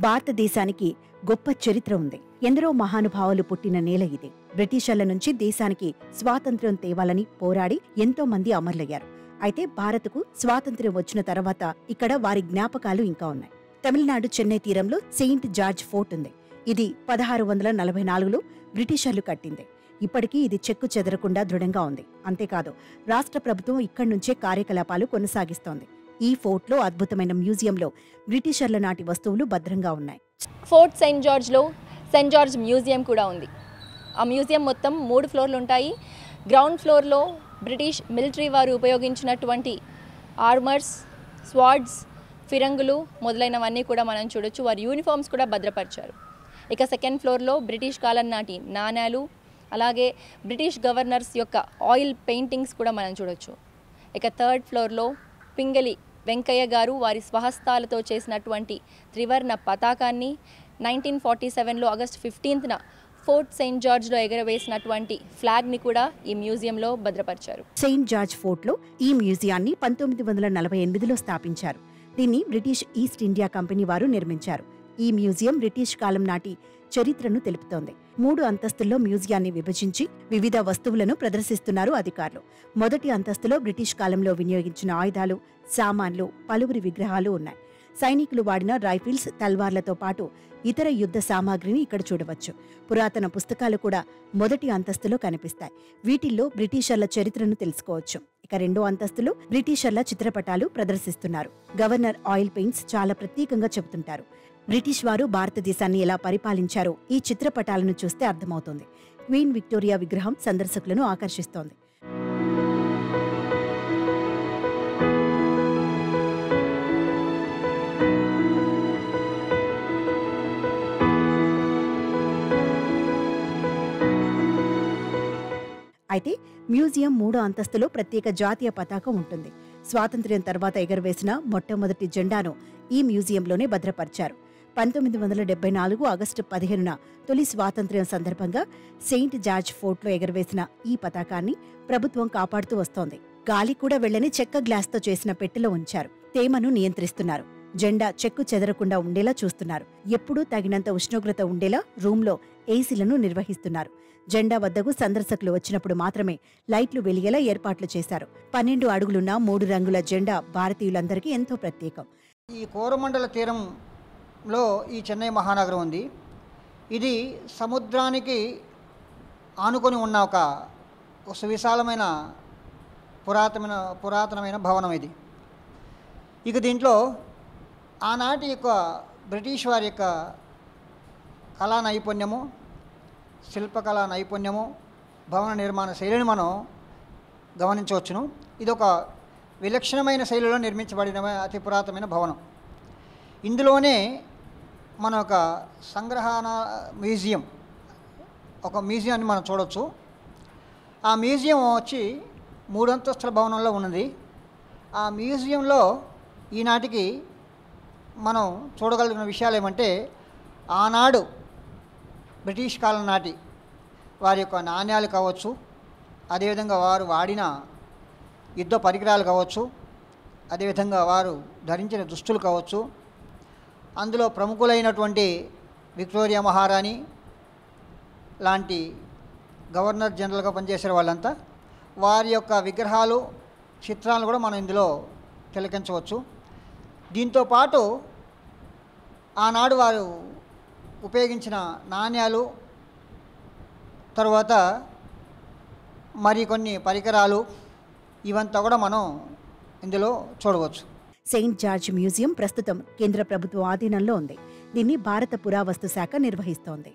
భారతదేశానికి గొప్ప చరిత్ర ఉంది. ఎందరో మహానుభావులు పుట్టిన నేల ఇది. బ్రిటిషర్ల నుంచి దేశానికి స్వాతంత్ర్యం తేవాలని పోరాడి ఎంతో మంది అమరులయ్యారు. అయితే భారత్కు స్వాతంత్ర్యం వచ్చిన తర్వాత ఇక్కడ వారి జ్ఞాపకాలు ఇంకా ఉన్నాయి. తమిళనాడు చెన్నై తీరంలో సెయింట్ జార్జ్ ఫోర్ట్ ఉంది. ఇది 1644లో బ్రిటిషర్లు కట్టింది. ఇప్పటికీ ఇది చెక్కు చెదరకుండా దృఢంగా ఉంది. అంతేకాదు, రాష్ట్ర ప్రభుత్వం ఇక్కడి నుంచే కార్యకలాపాలు కొనసాగిస్తోంది. ఈ ఫోర్ట్లో అద్భుతమైన మ్యూజియంలో బ్రిటిషర్ల నాటి వస్తువులు భద్రంగా ఉన్నాయి. ఫోర్ట్ సెయింట్ జార్జ్లో సెయింట్ జార్జ్ మ్యూజియం కూడా ఉంది. ఆ మ్యూజియం మొత్తం 3 ఫ్లోర్లు ఉంటాయి. గ్రౌండ్ ఫ్లోర్లో బ్రిటిష్ మిలిటరీ వారు ఉపయోగించినటువంటి ఆర్మర్స్, స్వార్డ్స్, ఫిరంగులు మొదలైనవన్నీ కూడా మనం చూడొచ్చు. వారి యూనిఫామ్స్ కూడా భద్రపరిచారు. ఇక సెకండ్ ఫ్లోర్లో బ్రిటిష్ కాలం నాటి నాణేలు, అలాగే బ్రిటిష్ గవర్నర్స్ యొక్క ఆయిల్ పెయింటింగ్స్ కూడా మనం చూడొచ్చు. ఇక థర్డ్ ఫ్లోర్లో పింగళి వెంకయ్య గారు వారి స్వహస్తాలతో చేసినటువంటి త్రివర్ణ పతాకాన్ని 1947లో ఆగస్టు 15న ఫోర్ట్ సెయింట్ జార్జ్లో ఎగరవేసినటువంటి ఫ్లాగ్ని కూడా ఈ మ్యూజియంలో భద్రపరిచారు. సెయింట్ జార్జ్ ఫోర్ట్లో ఈ మ్యూజియాన్ని 1948లో స్థాపించారు. దీన్ని బ్రిటిష్ ఈస్ట్ ఇండియా కంపెనీ వారు నిర్మించారు. ఈ మ్యూజియం బ్రిటిష్ కాలం నాటి చరిత్రను తెలుపుతోంది. 3 అంతస్తుల్లో మ్యూజియాన్ని విభజించి వివిధ వస్తువులను ప్రదర్శిస్తున్నారు అధికారులు. మొదటి అంతస్తులో బ్రిటిష్ కాలంలో వినియోగించిన ఆయుధాలు, సామాన్లు, పలువురి విగ్రహాలు ఉన్నాయి. సైనికులు వాడిన రైఫిల్స్, తల్వార్లతో పాటు ఇతర యుద్ధ సామాగ్రిని ఇక్కడ చూడవచ్చు. పురాతన పుస్తకాలు కూడా మొదటి అంతస్తులో కనిపిస్తాయి. వీటిల్లో బ్రిటిషర్ల చరిత్రను తెలుసుకోవచ్చు. ఇక 2వ అంతస్తులో బ్రిటిషర్ల చిత్రపటాలు ప్రదర్శిస్తున్నారు. గవర్నర్ ఆయిల్ పెయింట్స్ చాలా ప్రత్యేకంగా చెబుతుంటారు. బ్రిటిష్ వారు భారతదేశాన్ని ఎలా పరిపాలించారో ఈ చిత్రపటాలను చూస్తే అర్థమవుతుంది. క్వీన్ విక్టోరియా విగ్రహం సందర్శకులను ఆకర్షిస్తోంది. అయితే మ్యూజియం 3వ అంతస్తులో ప్రత్యేక జాతీయ పతాకం ఉంటుంది. స్వాతంత్ర్యం తర్వాత ఎగరవేసిన మొట్టమొదటి జెండాను ఈ మ్యూజియంలోనే భద్రపరిచారు. 1974 ఆగస్టు 15న తొలి స్వాతంత్ర్యం సందర్భంగా సెయింట్ జార్జ్ ఫోర్ట్లో ఎగరవేసిన ఈ పతాకాన్ని ప్రభుత్వం కాపాడుతూ వస్తోంది. గాలి కూడా వెళ్లని చెక్క గ్లాస్తో చేసిన పెట్టెలో ఉంచారు. తేమను నియంత్రిస్తున్నారు. జెండా చెక్కు చెదరకుండా ఉండేలా చూస్తున్నారు. ఎప్పుడూ తగినంత ఉష్ణోగ్రత ఉండేలా రూంలో ఏసీలను నిర్వహిస్తున్నారు. జెండా వద్దకు సందర్శకులు వచ్చినప్పుడు మాత్రమే లైట్లు వెలిగేలా ఏర్పాట్లు చేశారు. 12 అడుగులున్న 3 రంగుల జెండా భారతీయులందరికీ ఎంతో ప్రత్యేకం. ఈ కోరమండల తీరంలో ఈ చెన్నై మహానగరం ఉంది. ఇది సముద్రానికి ఆనుకొని ఉన్న ఒక సువిశాలమైన పురాతనమైన భవనం ఇది. ఇక దీంట్లో ఆనాటి యొక్క బ్రిటిష్ వారి యొక్క కళా నైపుణ్యము, శిల్పకళా నైపుణ్యము, భవన నిర్మాణ శైలిని మనం గమనించవచ్చును. ఇది ఒక విలక్షణమైన శైలిలో నిర్మించబడిన అతి పురాతనమైన భవనం. ఇందులోనే మన ఒక సంగ్రహణ మ్యూజియం, ఒక మ్యూజియాన్ని మనం చూడవచ్చు. ఆ మ్యూజియం వచ్చి 3 అంతస్తుల భవనంలో ఉన్నది. ఆ మ్యూజియంలో ఈనాటికి మనం చూడగలిగిన విషయాలు ఏమంటే, ఆనాడు బ్రిటిష్ కాలం నాటి వారి యొక్క నాణ్యాలు కావచ్చు, అదేవిధంగా వారు వాడిన యుద్ధ పరికరాలు కావచ్చు, అదేవిధంగా వారు ధరించిన దుస్తులు కావచ్చు, అందులో ప్రముఖులైనటువంటి విక్టోరియా మహారాణి లాంటి గవర్నర్ జనరల్గా పనిచేసే వాళ్ళంతా వారి యొక్క విగ్రహాలు, చిత్రాలను కూడా మనం ఇందులో తిలకించవచ్చు. దీంతోపాటు ఆనాడు వారు ఉపయోగించిన నాణ్యాలు, తరువాత మరికొన్ని పరికరాలు, ఇవంతా కూడా మనం ఇందులో చూడవచ్చు. సెయింట్ జార్జ్ మ్యూజియం ప్రస్తుతం కేంద్ర ప్రభుత్వ ఆధీనంలో ఉంది. దీన్ని భారత పురావస్తు శాఖ నిర్వహిస్తోంది.